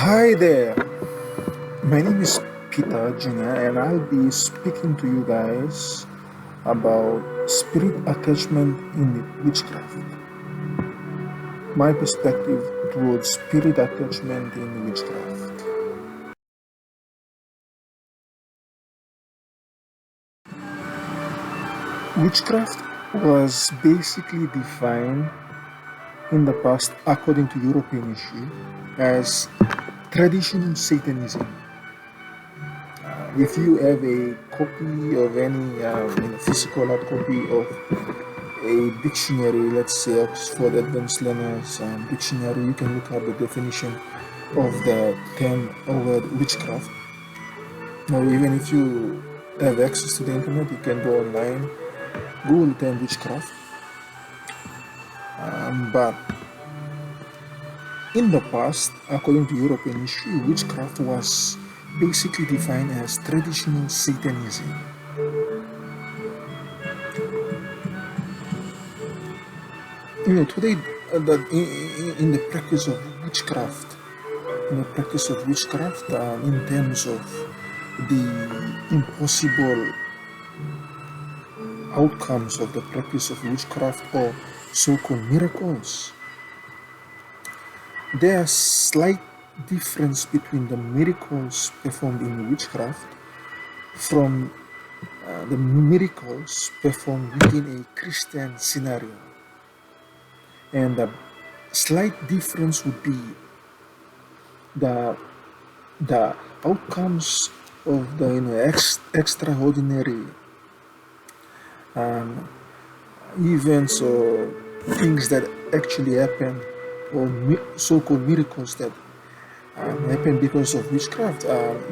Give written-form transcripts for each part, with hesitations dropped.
Hi there, my name is Peter Jr., and I'll be speaking to you guys about spirit attachment in witchcraft. My perspective towards spirit attachment in witchcraft. Witchcraft was basically defined in the past, according to European history, as traditional Satanism. If you have a copy of any physical hard copy of a dictionary, let's say Oxford Advanced Learners Dictionary, you can look at the definition of the term or word witchcraft. Now, even if you have access to the internet, you can go online, Google the term witchcraft. But in the past, according to European history, witchcraft was basically defined as traditional Satanism. Today, in the practice of witchcraft, in terms of the impossible outcomes of the practice of witchcraft or so-called miracles, there are slight difference between the miracles performed in witchcraft from the miracles performed within a Christian scenario. And the slight difference would be the outcomes of the extraordinary events or things that actually happen, or so-called miracles that happen because of witchcraft,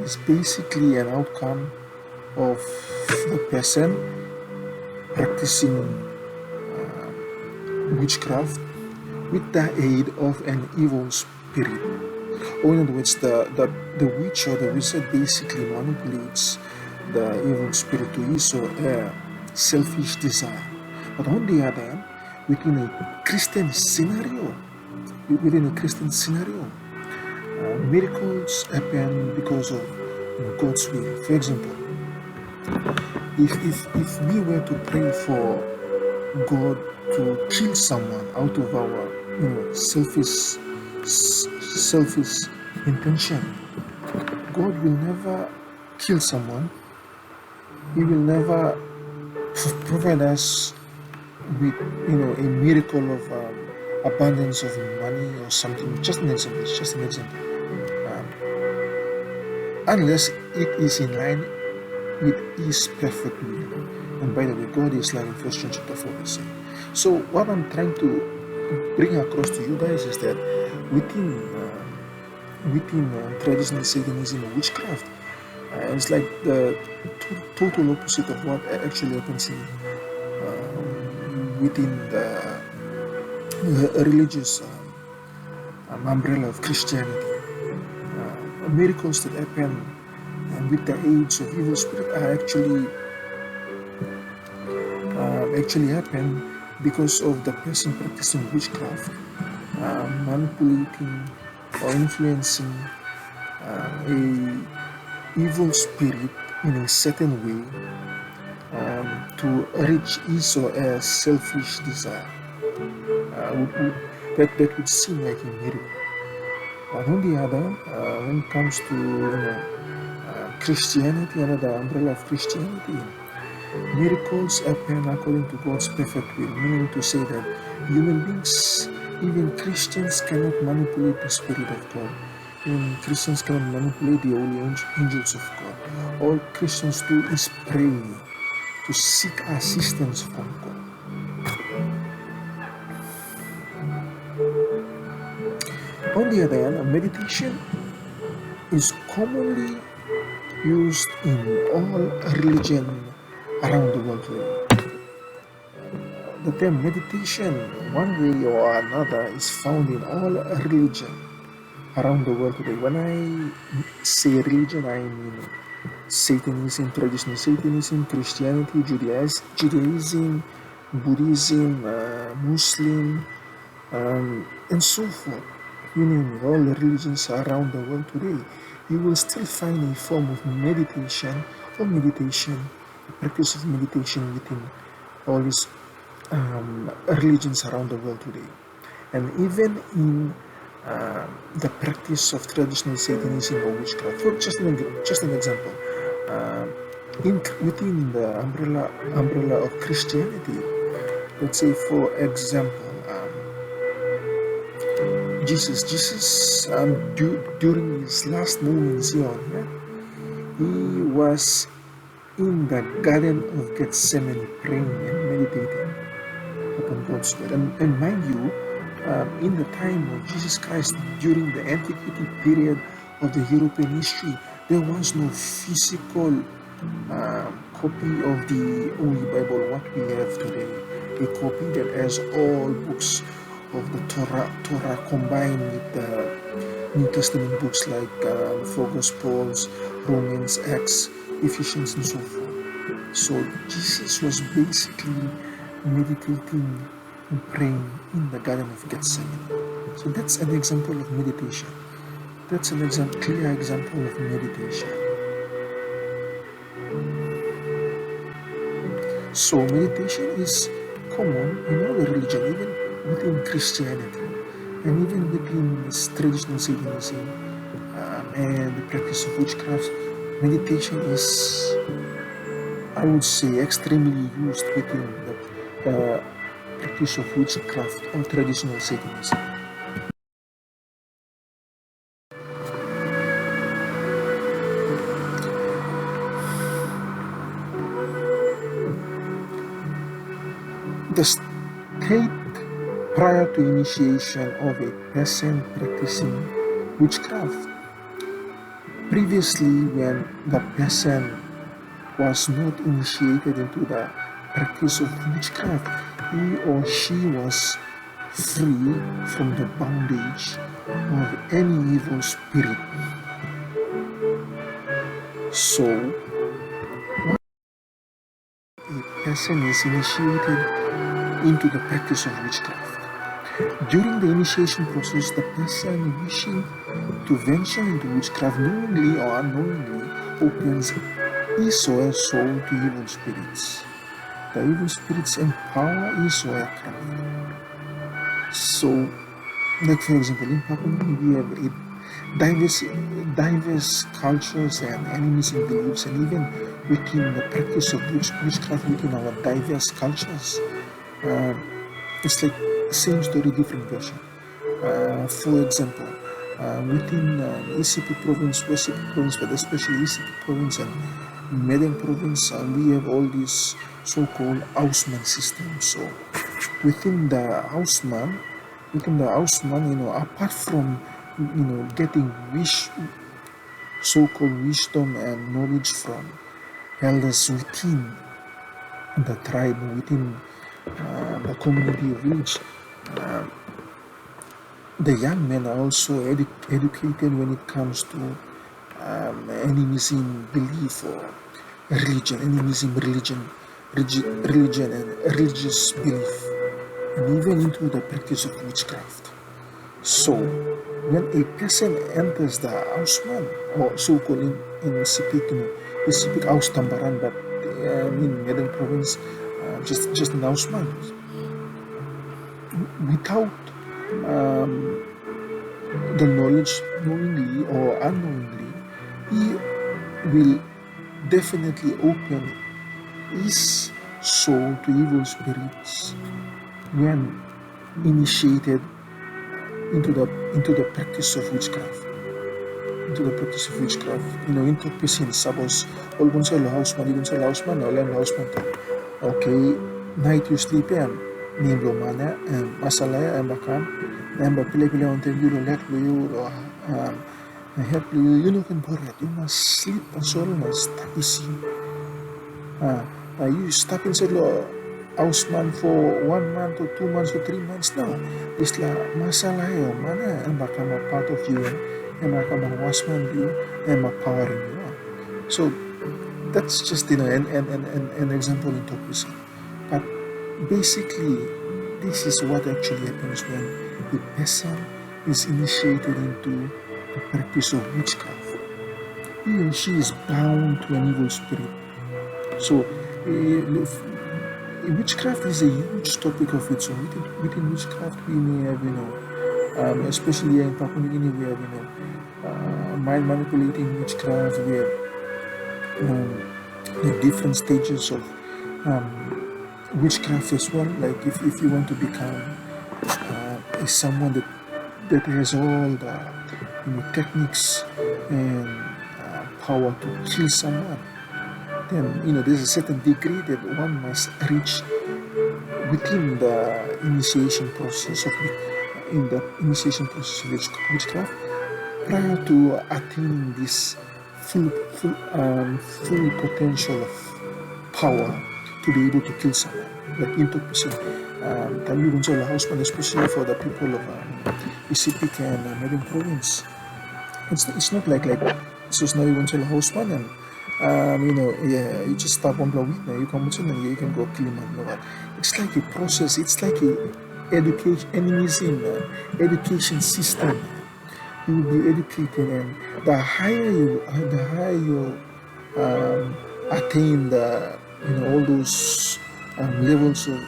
is basically an outcome of the person practicing witchcraft with the aid of an evil spirit. Or in other words, the witch or the wizard basically manipulates the evil spirit to his or her selfish desire. But on the other hand, within a Christian scenario, miracles happen because of God's will. For example, if we were to pray for God to kill someone out of our selfish intention, God will never kill someone. He will never provide us with a miracle of abundance of money or something. Just an example. Unless it is in line with His perfect will. And by the way, God is like in 1 John chapter 4 verse 8. So what I'm trying to bring across to you guys is that within traditional Satanism or witchcraft, it's like the total opposite of what actually happens within the religious umbrella of Christianity. Miracles that happen with the aids of evil spirit are actually happen because of the person practicing witchcraft, manipulating or influencing a evil spirit in a certain way to reach his or her selfish desire. That would seem like a miracle. But on the other, when it comes to Christianity, under the umbrella of Christianity, miracles happen according to God's perfect will, meaning to say that human beings, even Christians, cannot manipulate the Spirit of God. Even Christians cannot manipulate the holy angels of God. All Christians do is pray to seek assistance from God. On the other hand, meditation is commonly used in all religion around the world today. The term meditation, one way or another, is found in all religion around the world today. When I say religion, I mean Satanism, traditional Satanism, Christianity, Judaism, Buddhism, Muslim, and so forth. you name it, all the religions around the world today, you will still find a form of meditation, a practice of meditation within all these religions around the world today. And even in the practice of traditional Satanism or witchcraft. For just an example, uh, within the umbrella of Christianity, let's say for example, Jesus, during his last moments here on earth, he was in the Garden of Gethsemane praying and meditating upon God's word. And mind you, in the time of Jesus Christ, during the antiquity period of the European history, there was no physical copy of the Holy Bible, what we have today. A copy that has all books of the Torah combined with the New Testament books like the four Gospels, Romans, Acts, Ephesians, and so forth. So Jesus was basically meditating and praying in the Garden of Gethsemane. So that's an example of meditation. That's an clear example of meditation. So meditation is common in all the religion, even within Christianity, and even within traditional Satanism and the practice of witchcraft. Meditation is, I would say, extremely used within the practice of witchcraft or traditional Satanism. The state prior to initiation of a person practicing witchcraft. Previously, when the person was not initiated into the practice of witchcraft, he or she was free from the bondage of any evil spirit. So, when a person is initiated into the practice of witchcraft, during the initiation process, the person wishing to venture into witchcraft knowingly or unknowingly opens his or her soul to evil spirits. The evil spirits empower his or her craft. So, like for example, in Papua New Guinea, we have diverse cultures and enemies and beliefs, and even within the practice of witchcraft within our diverse cultures, it's like same story, different version. For example, within Isipi province, West province, but especially Isipi province and Medan province, we have all these so-called houseman systems. So within the houseman, apart from getting so-called wisdom and knowledge from elders within the tribe, within the community of village, the young men are also educated when it comes to animism belief or religion, religion and religious belief, and even into the practice of witchcraft. So, when a person enters the houseman, or so-called in Sipik house tambaran, but in Medan province, just an houseman, without the knowledge, knowingly or unknowingly, he will definitely open his soul to evil spirits when initiated into the practice of witchcraft. In Tokpesin, Sabos, all Gonzalo Houseman, Olen Houseman. Okay, night you sleep in, Nimblo Mana, and Masalaya, and Bakam, and Pile on the Euro, let you, help you can pour it. You must sleep and so must tapisi. You stop inside the houseman for 1 month or 2 months or 3 months now. It's like Masalaya, Mana, and Bakam a part of you, and Bakam a houseman you, and empowering you. So that's just an example in Tokpisi. But basically, this is what actually happens when the person is initiated into the practice of witchcraft, he or she is bound to an evil spirit. So, witchcraft is a huge topic of its own. Within witchcraft, we may have, especially in Papua New Guinea, we have, mind manipulating witchcraft. We have the different stages of witchcraft as well. Like if you want to become someone that has all the techniques and power to kill someone, then there's a certain degree that one must reach within the initiation process of witchcraft prior to attaining this full potential of power to be able to kill someone, like into Tabi Bunzel Houseman, especially for the people of Pacific and Medium Province. It's not like it's just now Bunzel Houseman and you just stop on the window, you come and you can go kill him. It's like a process. It's like a education system. You will be educated, and the higher you attain the all those levels of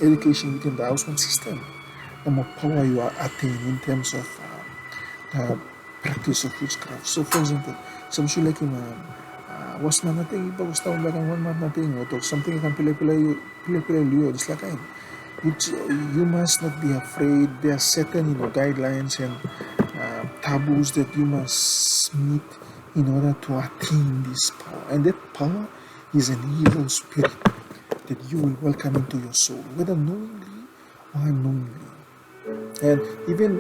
education within the household system, the more power you are attain in terms of the practice of witchcraft. So, for example, some like was man natin iba gusto ang bagang one man natin o something kan pila-pila liyo just like you must not be afraid. There are certain guidelines and taboos that you must meet in order to attain this power, and that power is an evil spirit that you will welcome into your soul, whether knowingly or unknowingly. And even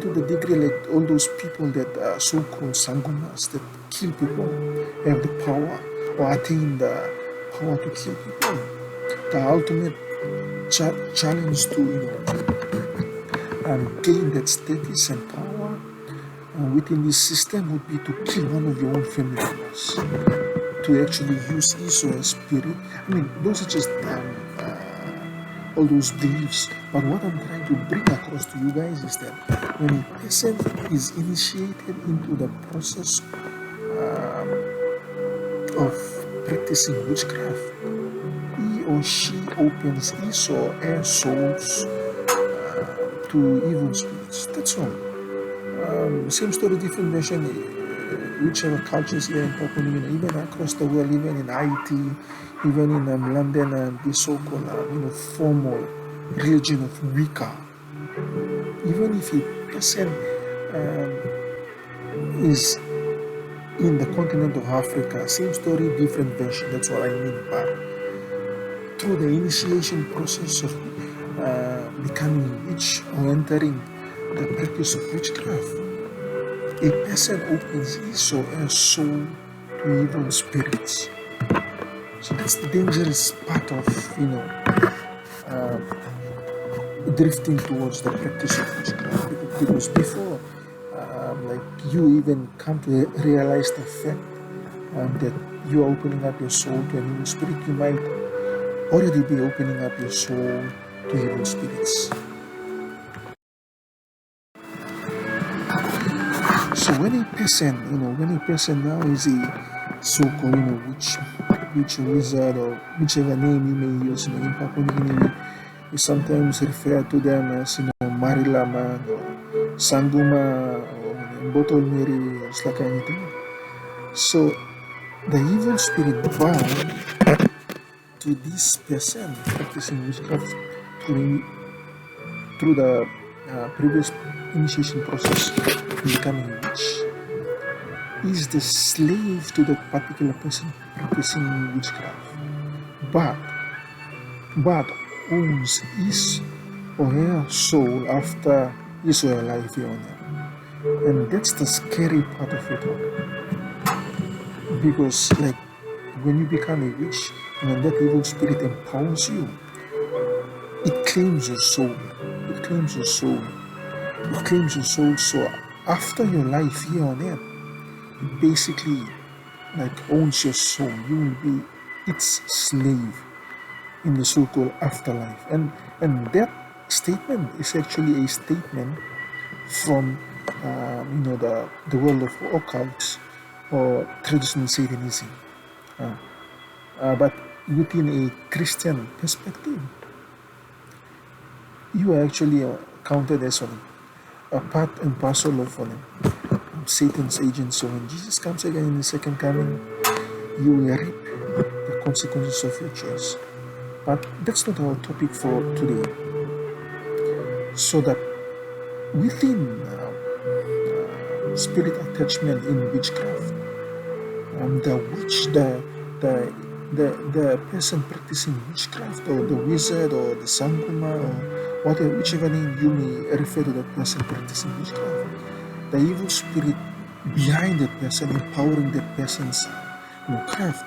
to the degree like all those people that are so-called sangumas that kill people have the power or attain the power to kill people. The ultimate challenge to gain that status and power within this system would be to kill one of your own family members, to actually use Iso as spirit. I mean, those are just all those beliefs. But what I'm trying to bring across to you guys is that when a person is initiated into the process of practicing witchcraft, he or she opens his or her souls to evil spirits. That's all. Same story, different version, whichever cultures here in Papua New Guinea, even across the world, even in Haiti, even in London, and the so-called formal religion of Wicca. Even if a person is in the continent of Africa, same story, different version. That's what I mean by through the initiation process of becoming a witch or entering the practice of witchcraft, a person opens his or her soul to evil spirits. So that's the dangerous part of drifting towards the practice of witchcraft, because before you even come to realize the fact that you are opening up your soul to an evil spirit, you might already be opening up your soul to evil spirits. So when a person now is a so-called witch or wizard or whichever name you may use, in Papua New Guinea, we sometimes refer to them as Marilaman or Sanguma or Bottle Mary, it's like anything. So the evil spirit bound to this person practicing witchcraft through the previous initiation process in becoming a witch is the slave to that particular person practicing witchcraft, but owns his or her soul after his or her life here on earth. And that's the scary part of it all, because like when you become a witch, when that evil spirit empowers you, it claims your soul. It claims your soul. It claims your soul. So after your life here on earth, it basically owns your soul. You will be its slave in the so-called afterlife. And that statement is actually a statement from the world of occult or traditional Satanism. But within a Christian perspective, you are actually counted as a part and parcel of Satan's agent. So when Jesus comes again in the second coming, you will reap the consequences of your choice. But that's not our topic for today. So that within spirit attachment in witchcraft, the person practicing witchcraft, or the wizard, or the sanguma, or whatever, whichever name you may refer to that person practicing witchcraft, the evil spirit behind that person, empowering that person's craft,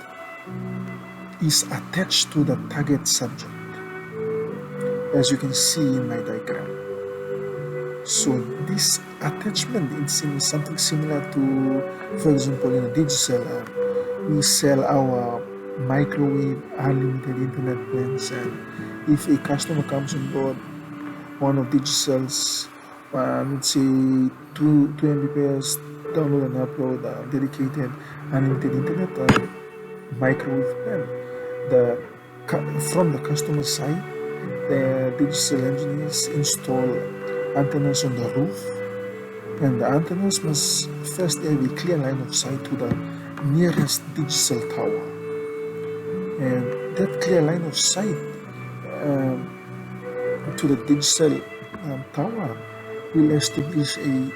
is attached to the target subject, as you can see in my diagram. So this attachment is something similar to, for example, in a digital, we sell our microwave unlimited internet plans, and if a customer comes on board one of Digicel's, let's say 2 Mbps download and upload dedicated unlimited internet microwave plan, from the customer side, the digital engineers install antennas on the roof, and the antennas must first have a clear line of sight to the nearest digital tower, and that clear line of sight to the digital tower will establish a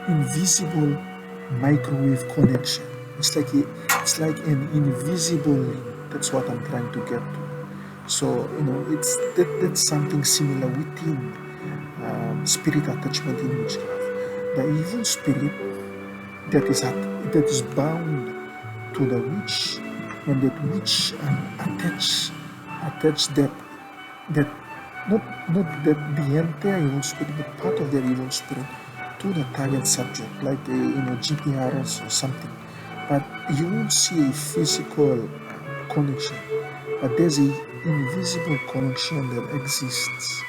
invisible microwave connection. It's like an invisible link. That's what I'm trying to get to. So that's something similar within spirit attachment in witchcraft. The evil spirit that is bound to the witch, and that witch attach that not that the entire evil spirit, but part of their evil spirit to the target subject, like a GPRS or something. But you won't see a physical connection, but there's an invisible connection that exists,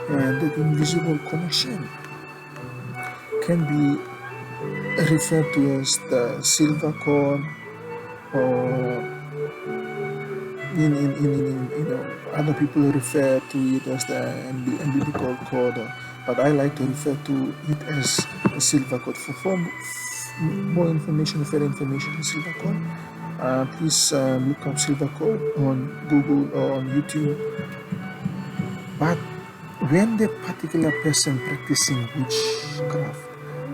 and that invisible connection can be referred to as the silver cord, or other people refer to it as the umbilical cord, but I like to refer to it as a silver cord. For more information, further information on silver cord, please look up silver cord on Google or on YouTube. But when the particular person practicing witchcraft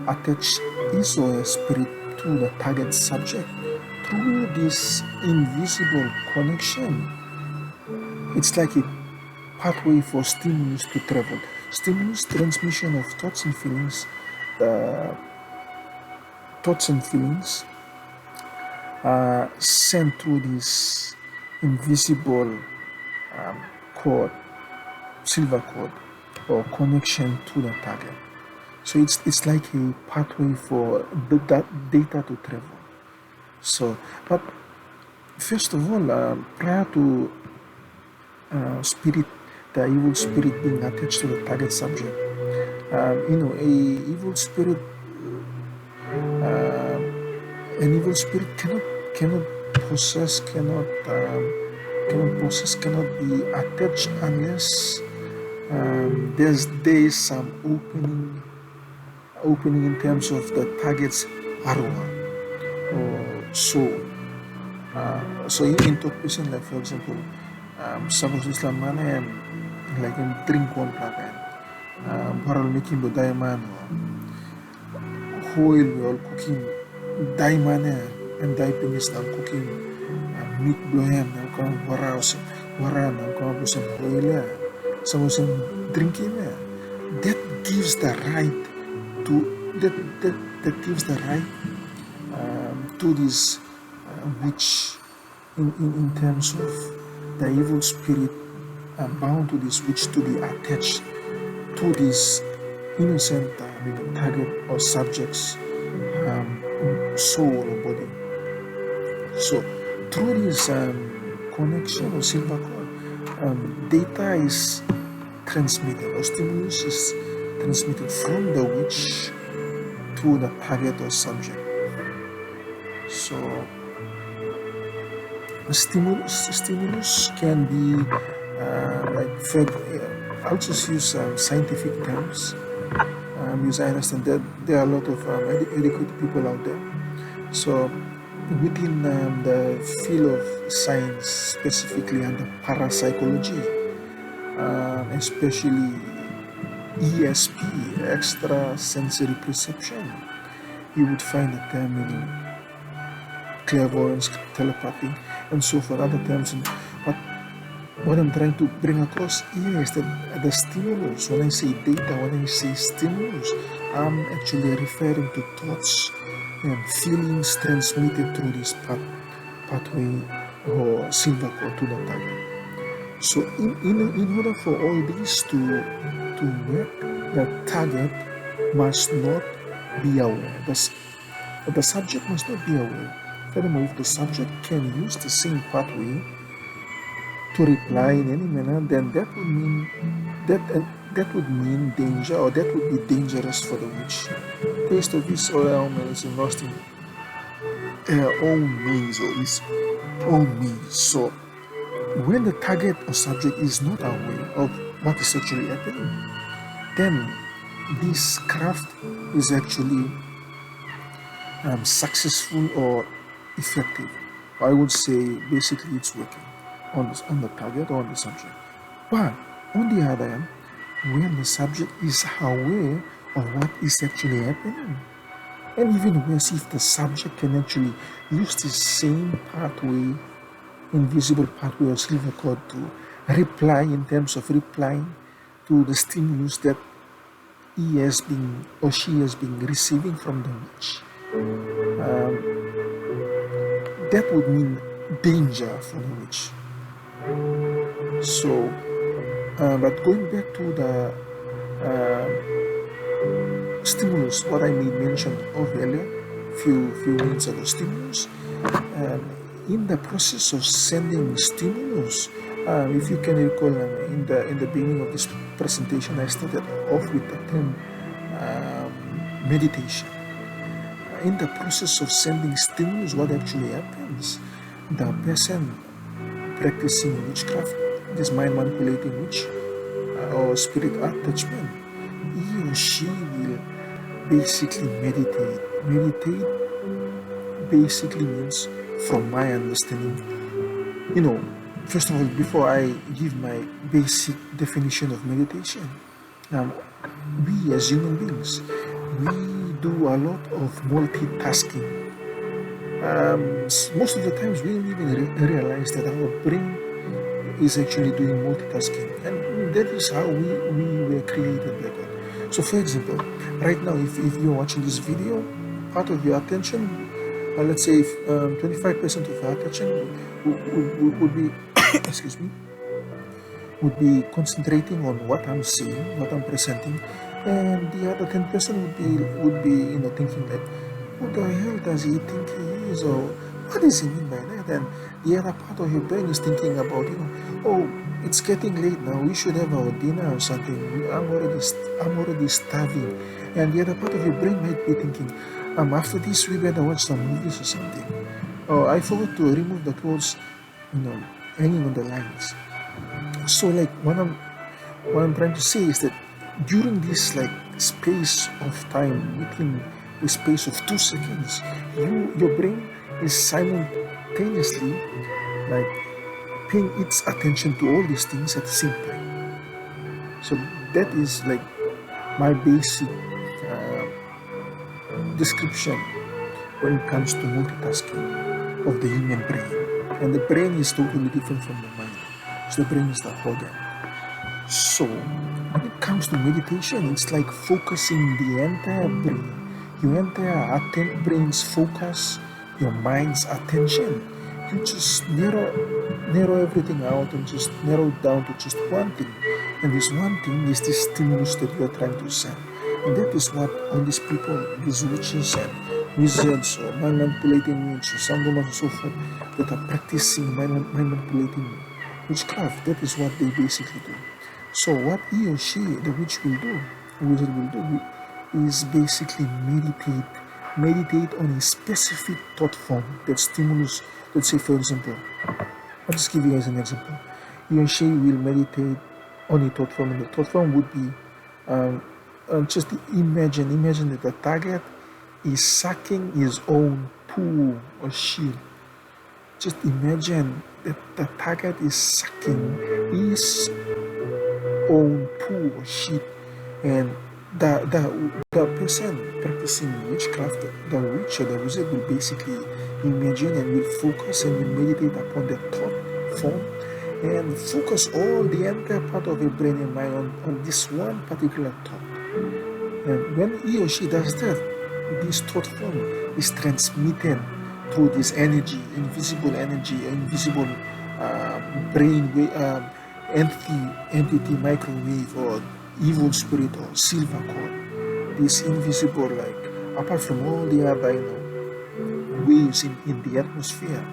attach his or her spirit to the target subject through this invisible connection, it's like a pathway for stimulus to travel. Stimulus, transmission of thoughts and feelings. Thoughts and feelings are sent through this invisible cord, silver cord, or connection to the target. So it's like a pathway for that data to travel. So, but first of all, prior to the evil spirit being attached to the target subject, an evil spirit cannot be attached unless there is some opening in terms of the target's arwah or soul. So in talk person, like for example, suppose Islam mana like in drink one plakan, baral making the diamond, oil we all cooking diamond, and diaping Islam cooking meat blohem, and come waran, and come with some oil, suppose drinking, that gives the right to this witch in terms of the evil spirit bound to this witch to be attached to this innocent target or subject's soul or body. So through this connection or silver cord, data is transmitted, or stimulus is transmitted from the witch to the target or subject. So the stimulus can be I'll just use scientific terms, because I understand that there are a lot of educated people out there. So within the field of science, specifically under parapsychology, especially ESP, extrasensory perception, you would find the term clairvoyance, telepathy, and so forth, other terms. But what I'm trying to bring across here is that the stimulus, when I say data, when I say stimulus, I'm actually referring to thoughts and feelings transmitted through this pathway or silver cord to the target. So in order for all these to work, the target must not be aware. The subject must not be aware. Furthermore, if the subject can use the same pathway to reply in any manner, then that would mean danger, or that would be dangerous for the witch. Taste of his oil is lost in her own maze, or his own maze. So when the target or subject is not aware of what is actually happening, then this craft is actually successful or effective. I would say basically it's working on the target or on the subject. But on the other hand, when the subject is aware of what is actually happening, and even worse, if the subject can actually use the same pathway, invisible pathway or silver cord, to reply, in terms of replying to the stimulus that he has been or she has been receiving from the witch, that would mean danger for the witch. So, but going back to the stimulus, what I made mention of earlier, few minutes ago, stimulus. In the process of sending stimulus, if you can recall, in the beginning of this presentation, I started off with the term meditation. In the process of sending stimulus, what actually happens? The person practicing witchcraft, this mind manipulating witch or spirit attachment, he or she will basically meditate. Meditate basically means, from my understanding, first of all, before I give my basic definition of meditation, we as human beings, we do a lot of multitasking. Most of the times we don't even realize that our brain is actually doing multitasking, and that is how we were created by God. So for example, right now, if you're watching this video, part of your attention, let's say 25% of your attention would be excuse me, would be concentrating on what I'm saying, what I'm presenting, and the other 10% would be thinking like, who the hell does he think he is, or what does he mean by that? And the other part of your brain is thinking about, oh, it's getting late now, we should have our dinner or something, I'm already starving. And the other part of your brain might be thinking, after this we better watch some movies or something, or I forgot to remove the clothes hanging on the lines. So like what I'm trying to say is that during this space of time, within the space of 2 seconds, your brain is simultaneously paying its attention to all these things at the same time. So that is my basic description when it comes to multitasking of the human brain. And the brain is totally different from the mind. So the brain is the organ. So when it comes to meditation, it's like focusing the entire brain, your entire brain's focus, your mind's attention. You just narrow everything out and just narrow it down to just one thing. And this one thing is this stimulus that you are trying to send. And that is what all these people, these witches and wizards or mind manipulating witches, sangoma and so forth, that are practicing mind manipulating witchcraft, that is what they basically do. So what he or she, the witch will do, wizard will do, is basically meditate on a specific thought form that stimulates. Let's say, for example, I'll just give you guys an example. He or she will meditate on a thought form, and the thought form would be just imagine that the target is sucking his own poo or shit. Just imagine that the target is sucking his own poo or shit, and the person practicing witchcraft, the witch or the wizard, will basically imagine and will focus and will meditate upon the thought form and focus all the entire part of your brain and mind on this one particular thought. And when he or she does that, this thought form is transmitted through this energy, invisible brain entity, microwave, or evil spirit, or silver cord. This invisible, like, apart from all the other waves in the atmosphere,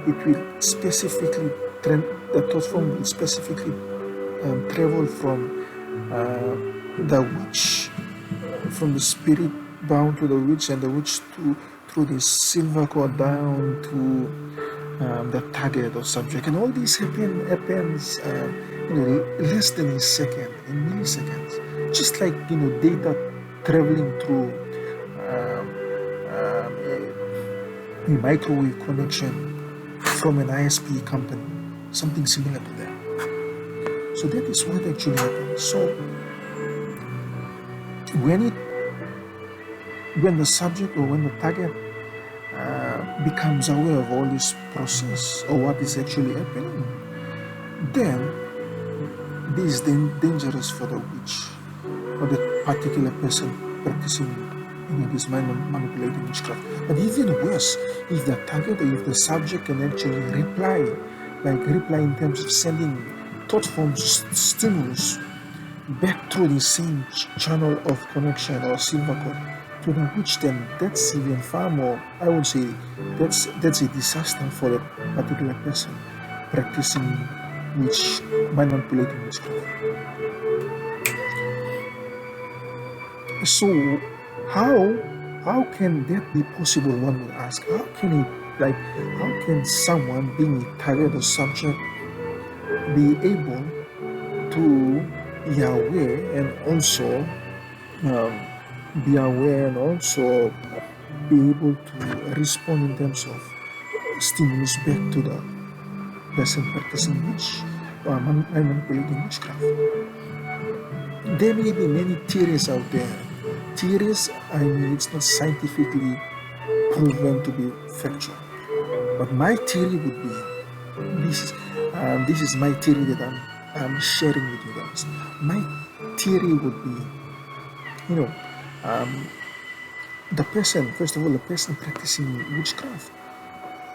it will specifically the thought form will specifically travel from the witch, from the spirit bound to the witch, and the witch through this silver cord down to the target or subject. And all this happens less than a second, in milliseconds, just like data traveling through a microwave connection from an ISP company, something similar to that. So that is what actually happens. So when the subject or when the target becomes aware of all this process or what is actually happening, then this is dangerous for the witch or the particular person practicing this mind manipulating witchcraft. But even worse, if the target or if the subject can actually reply in terms of sending thought forms stimulus back through the same channel of connection or silver cord to the witch, then that's even far more, I would say, that's a disaster for the particular person practicing mind manipulating witchcraft. So how can that be possible, one would ask? How can someone being a target or subject be able to be aware and also be able to respond in terms of stimulus back to the person practicing witch or manipulating witchcraft? There may be many theories out there. Theories, I mean, it's not scientifically proven to be factual. But my theory would be, this is my theory that I'm sharing with you guys. My theory would be, the person, first of all, the person practicing witchcraft,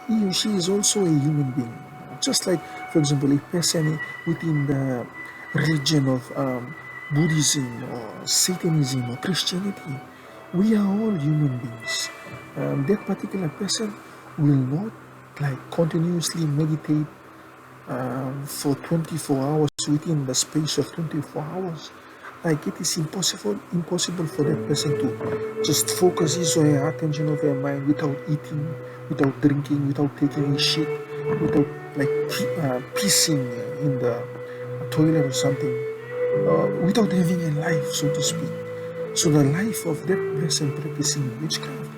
he or she is also a human being. Just like, for example, a person within the religion of Buddhism or Satanism or Christianity, we are all human beings. That particular person will not continuously meditate for 24 hours within the space of 24 hours. It is impossible for that person to just focus his or her attention of their mind without eating, without drinking, without taking a shit, without pissing in the toilet or something, without having a life, so to speak. So the life of that person practicing witchcraft,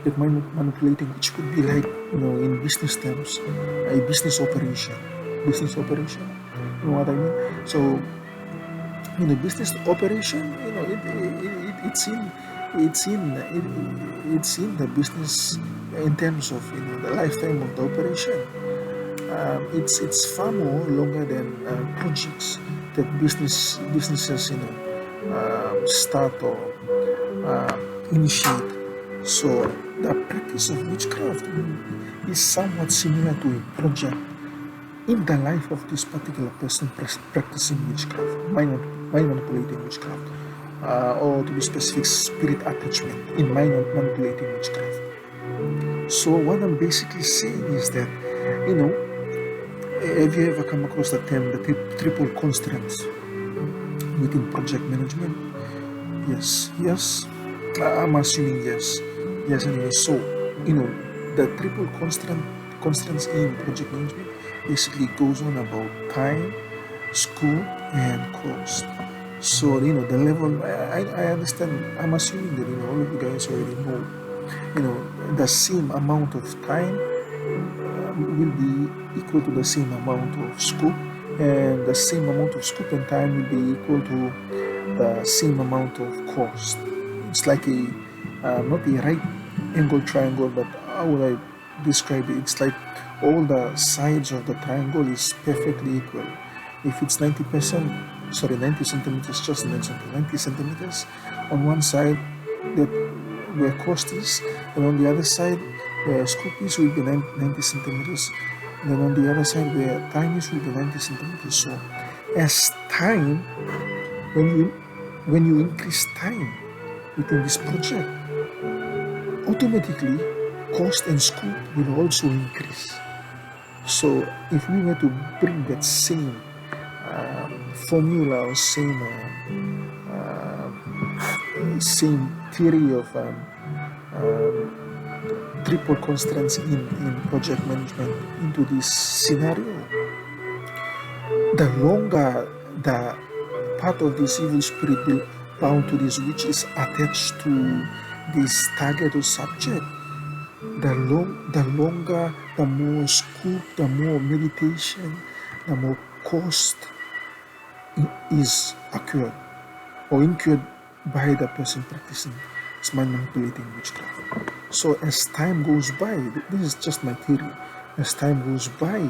that mind manipulating, which could be in business terms, a business operation. You know what I mean? So business operation, it's in the business in terms of the lifetime of the operation. It's far more longer than projects that businesses start or initiate. So the practice of witchcraft is somewhat similar to a project in the life of this particular person practicing witchcraft, mind manipulating witchcraft, or to be specific, spirit attachment in mind manipulating witchcraft. So what I'm basically saying is that Have you ever come across the term, the triple constraints within project management? Yes. I'm assuming yes. Yes, anyway. So, the triple constraints in project management basically goes on about time, scope, and cost. So, the level, I understand, I'm assuming that, all of you guys already know, the same amount of time will be equal to the same amount of scope, and the same amount of scope and time will be equal to the same amount of cost. It's like not a right angle triangle, but how would I describe it? It's like all the sides of the triangle is perfectly equal. If it's 90%, 90 centimeters, just an example, 90 centimeters on one side, that where cost is, and on the other side where scope is will be 90 centimeters. Then on the other side where time is will be 90 centimeters. So as time, when you increase time within this project, automatically cost and scope will also increase. So if we were to bring that same formula or same theory of triple constraints in project management into this scenario, the longer the part of this evil spirit bound to this which is attached to this target or subject, the longer, the more scope, the more meditation, the more cost is occurred or incurred by the person practicing this mind manipulating witchcraft. So as time goes by, this is just my theory, as time goes by,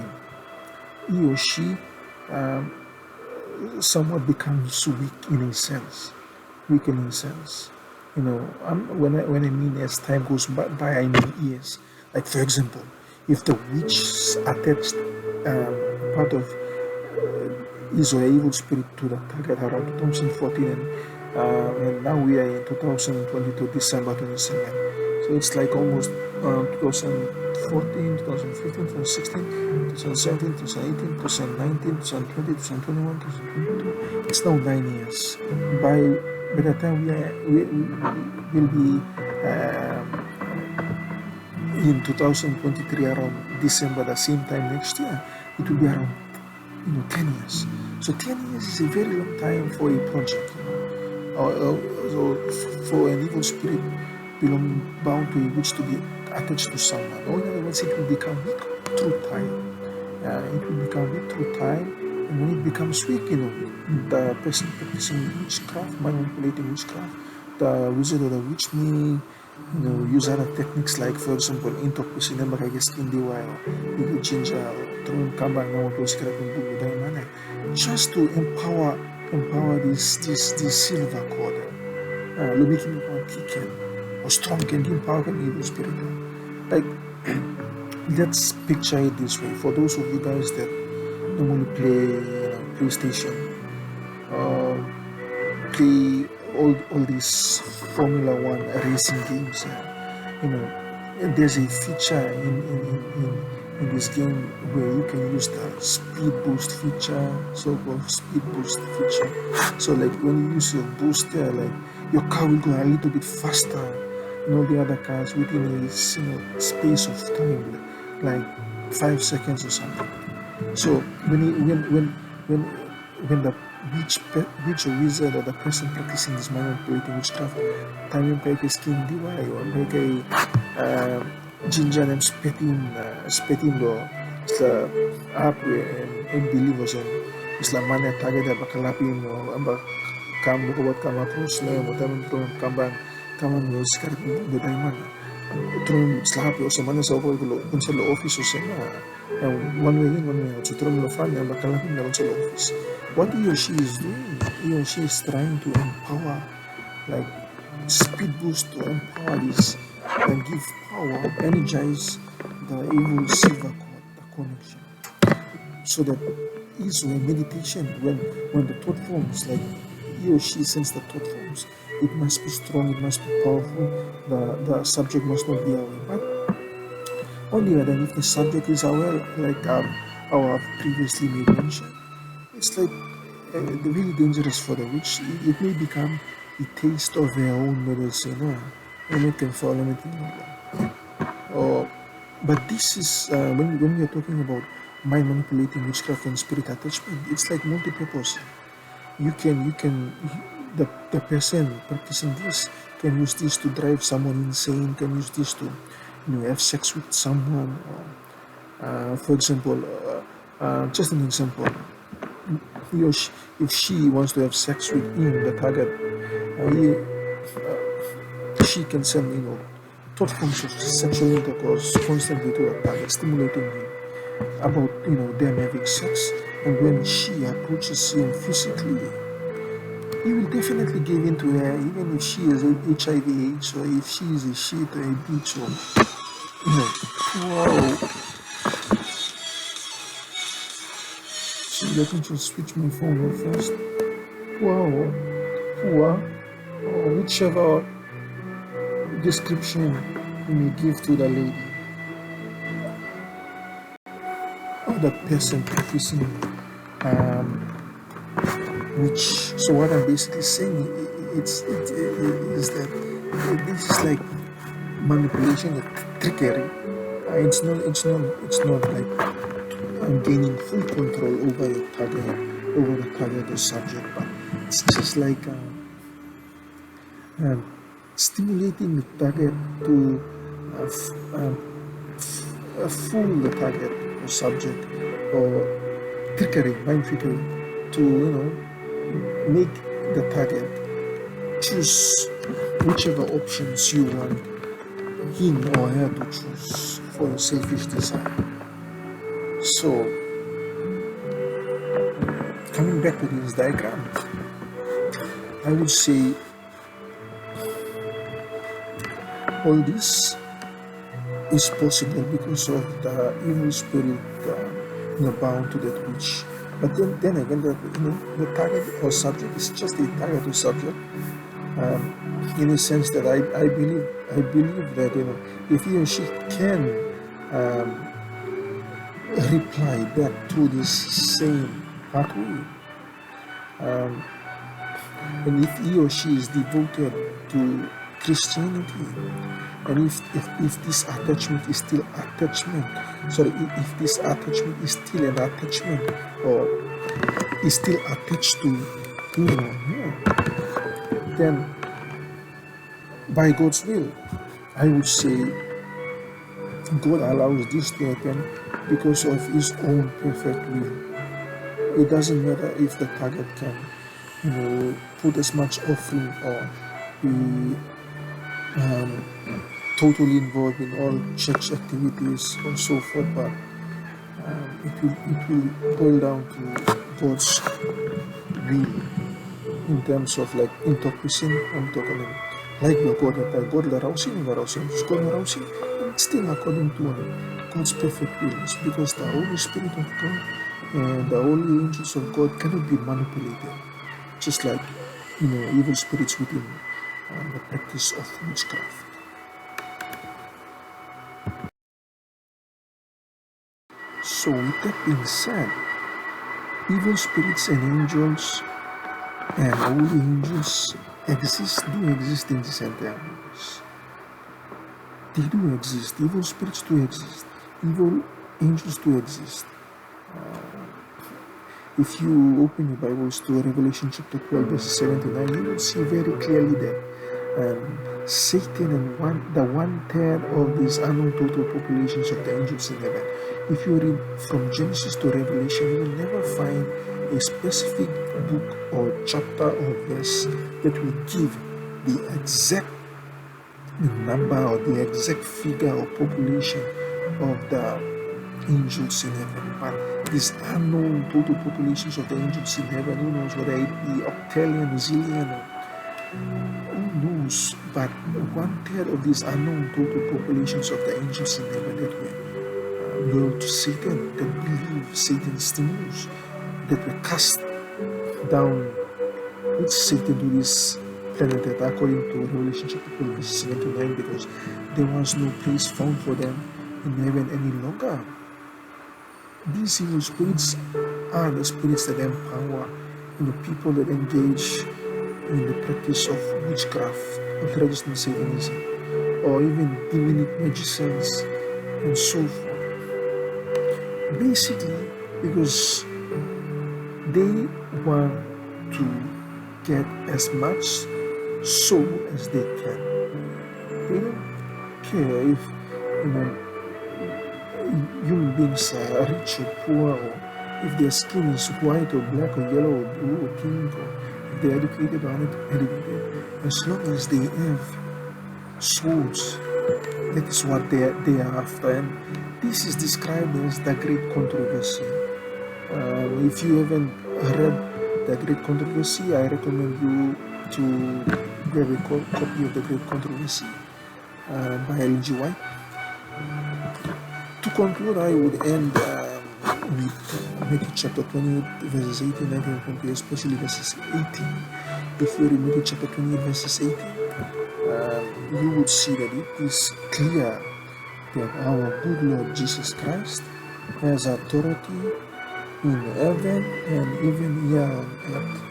he or she somewhat becomes weak in a sense. When I mean as time goes by, I mean years. Like for example, if the witch attached part of his or evil spirit to the target around 2014, and now we are in 2022, December 27. So it's like almost 2014, 2015, 2016, 2017, 2018, 2019, 2020, 2021, 2022. It's now 9 years. By the time we will be in 2023 around December, the same time next year, it will be around 10 years. So 10 years is a very long time for a project. So for an evil spirit bound to a witch to be attached to someone, or in other words, it will become weak through time. And when it becomes weak, the person practicing witchcraft, manipulating witchcraft, the wizard or the witch may use other techniques like, for example, intox skin diwayo, ginger, just to empower this silver cord, making kicking or strong and empowering evil spirit. Like, let's picture it this way. For those of you guys that normally play PlayStation, play all these Formula One racing games, there's a feature in this game where you can use the speed boost feature, so-called speed boost feature. So like when you use your booster, like your car will go a little bit faster than all the other cars within a space of time, like 5 seconds or something. So when the witch or wizard or the person practicing this manipulating witchcraft, time yung skin diway or ginger and spitting do sa app and believers and isla mana tagad da bakalapin mo amba kamu ko wat kama terus na mo tamen tron kaman mo skar do daiman tron slapi o sa mana sa ko kun sa office o sa one way out so tron lo fan na bakalapin na sa office. What he or she is doing, he or she is trying to empower, like speed boost to empower this and give power, energize the evil silver cord, the connection, so that is when meditation, when the thought forms, like he or she sends the thought forms, it must be strong, it must be powerful, the subject must not be aware. But on the other hand, if the subject is aware, like our previously made mention. It's like really dangerous for the witch. It may become the taste of their own medicine, and it can fall anything like that. But this is when we are talking about mind manipulating witchcraft and spirit attachment. It's like multi-purpose. You can the person practicing this can use this to drive someone insane. Can use this to have sex with someone. For example, just an example. He or she, if she wants to have sex with him, the target, she can send thought forms of sexual intercourse constantly to the target, stimulating him about them having sex. And when she approaches him physically, he will definitely give in to her, even if she is HIV/AIDS, or if she is a shit or a bitch, or wow. So let me just switch my phone off first. Wow, or whichever description you may give to the lady or the person practicing which. So what I'm basically saying is that this is like manipulation, trickery. It's not like gaining full control over the target or subject, but it's just like stimulating the target to fool the target or subject, or trickery, mind trickery, to make the target choose whichever options you want him or her to choose for your selfish desire. So, coming back to this diagram, I would say all this is possible because of the evil spirit bound to that witch. But then again, the target or subject is just a target or subject, in a sense that I believe that if he or she can reply back to this same pathway, and if he or she is devoted to Christianity, and if this attachment is still attachment, if this attachment is still an attachment, or is still attached to then by God's will, I would say God allows this to happen because of His own perfect will. It doesn't matter if the target can, put as much offering or be totally involved in all church activities or so forth, but it will boil down to God's will in terms of like interpretation. I'm talking like the God that God arousing, and still according to God's perfect will, because the Holy Spirit of God and the holy angels of God cannot be manipulated, just like evil spirits within the practice of witchcraft. So with that being said, evil spirits and angels and holy angels do exist in this entire universe. They do exist. Evil spirits do exist. Evil angels do exist. If you open your Bibles to Revelation chapter 12, verse 79, you will see very clearly that Satan and the 1/3 of these unknown total populations of the angels in heaven. If you read from Genesis to Revelation, you will never find a specific book or chapter or verse that will give the exact number or the exact figure or population of the angels in heaven. But these unknown total populations of the angels in heaven, who knows whether it be octillion, zillion, who knows, but 1/3 of these unknown total populations of the angels in heaven that were loyal to Satan, that believe Satan's stimulus, that were cast down with Satan to this planet, that according to Revelation chapter 12, verse 7 to 9, because there was no place found for them in heaven any longer. These evil spirits are the spirits that empower people that engage in the practice of witchcraft, traditional Satanism, or even demonic magicians and so forth. Basically, because they want to get as much soul as they can. They don't care if human beings are rich or poor, or if their skin is white or black or yellow or blue or pink, or if they're educated or uneducated. As long as they have souls, that is what they are after. And this is described as the Great Controversy. If you haven't read the Great Controversy, I recommend you to grab a copy of the Great Controversy by Ellen G. White. To conclude, I would end with Matthew chapter 28, verses 18, 19, and 20, especially verses 18. If you read Matthew chapter 28, verses 18, you would see that it is clear that our good Lord Jesus Christ has authority in heaven and even here on earth.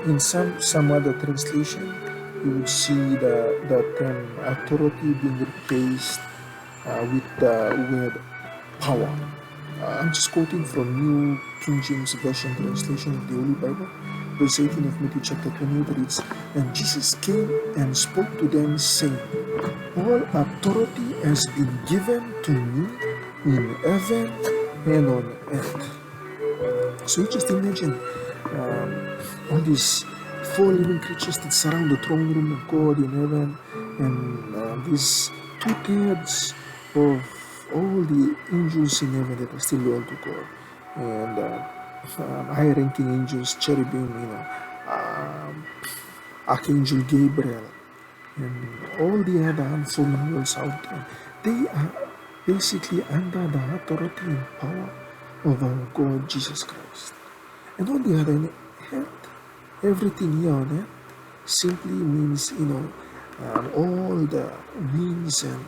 In some other translation, you would see the term authority being replaced with the word power. I'm just quoting from New King James Version translation of the Holy Bible. Verse 18 of Matthew chapter 28 reads, "And Jesus came and spoke to them, saying, All authority has been given to me in heaven and on earth." So you just imagine all these four living creatures that surround the throne room of God in heaven, and these 2/3 of all the angels in heaven that are still loyal to God, and high-ranking angels, cherubim, Archangel Gabriel, and all the other unfallen worlds out there. They are basically under the authority and power of our God Jesus Christ. And on the other hand, everything here on earth simply means, all the winds and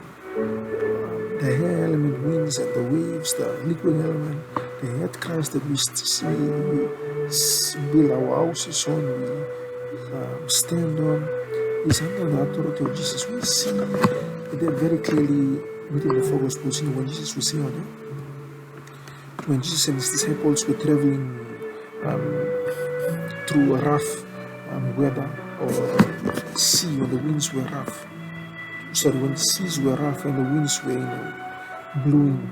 the air element winds and the waves, the liquid element, the earth crust that we build our houses on, we stand on, is under the authority of Jesus. We see that very clearly within the four Gospels, when Jesus was here on earth. When Jesus and his disciples were traveling through a rough weather or sea, when the winds were rough. When the seas were rough and the winds were blowing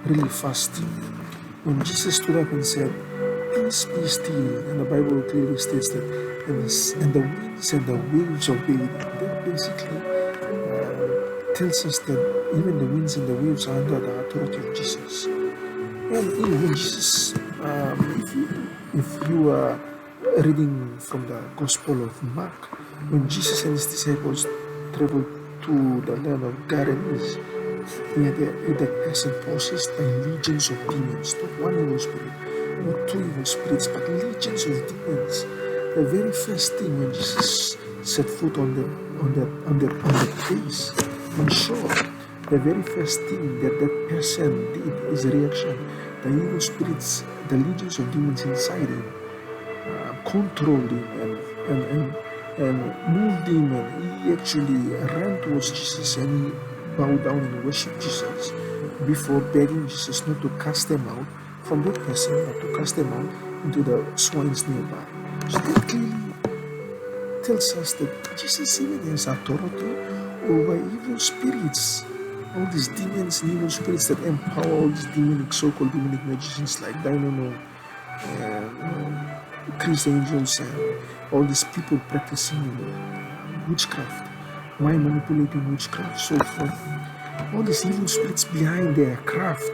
really fast. When Jesus stood up and said, "Peace be still," and the Bible clearly states that, and the winds and the waves obeyed. That basically tells us that even the winds and the waves are under the authority of Jesus. And when Jesus, if you are reading from the Gospel of Mark, when Jesus and his disciples traveled to the land of Gadarenes, he had that person possessed by legions of demons, not one evil spirit, not two evil spirits, but legions of demons. The very first thing when Jesus set foot on the place, on shore, the very first thing that person did, his reaction, the evil spirits, the legions of demons inside him, controlled him and moved him, and he actually ran towards Jesus and he bowed down and worshipped Jesus before begging Jesus not to cast them out from that person, but to cast them out into the swines nearby. So that clearly tells us that Jesus even has authority over evil spirits, all these demons and evil spirits that empower all these so-called demonic magicians like Dynamo and Chris angels and all these people practicing witchcraft, mind manipulating witchcraft, so forth. All these evil spirits behind their craft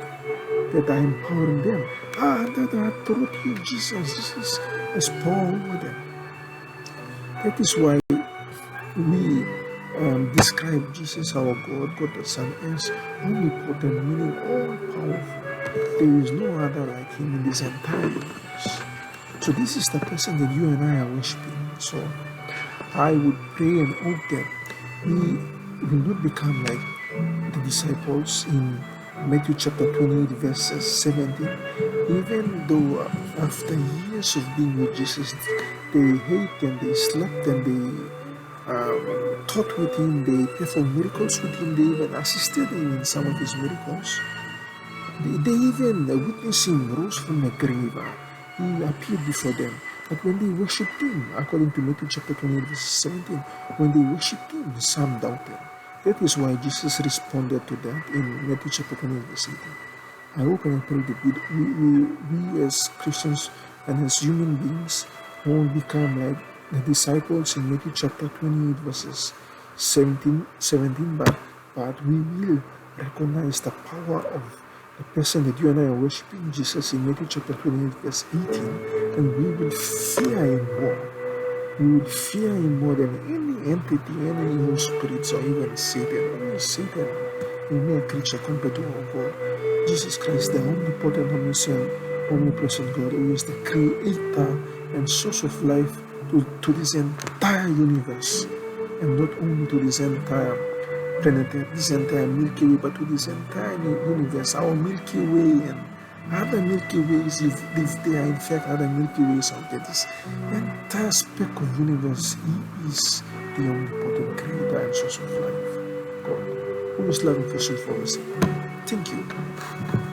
that are empowering them are under the authority of Jesus. Jesus has power over them. That is why we describe Jesus, our God the Son, as omnipotent, meaning all powerful. There is no other like him in this entire universe. So this is the person that you and I are worshiping. So I would pray and hope that we will not become like the disciples in Matthew chapter 28 verses 17. Even though after years of being with Jesus, they ate and they slept and they taught with him, they performed miracles with him, they even assisted him in some of his miracles. They even witnessed him rose from the grave. He appeared before them. But when they worshipped him, according to Matthew chapter 28 verse 17, when they worshipped him, some doubted. That is why Jesus responded to that in Matthew chapter 28 verse 18. I hope and I pray that we as Christians and as human beings won't become like the disciples in Matthew chapter 28 verses 17, but we will recognize the power of the person that you and I are worshiping, Jesus, in Matthew chapter 28 verse 18, and we will fear him more. We will fear him more than any entity, any evil spirits, or even Satan. Only Satan a mere creature compared to our God. Jesus Christ, the omnipotent, omnipresent God, who is the creator and source of life to this entire universe, and not only to this entire planet, this entire Milky Way, but to this entire universe, our Milky Way and other Milky Ways, if there are in fact other Milky Ways out there, this entire speck of universe, he is the omnipotent creator and source of life, God, who is loving for sin for us. Thank you.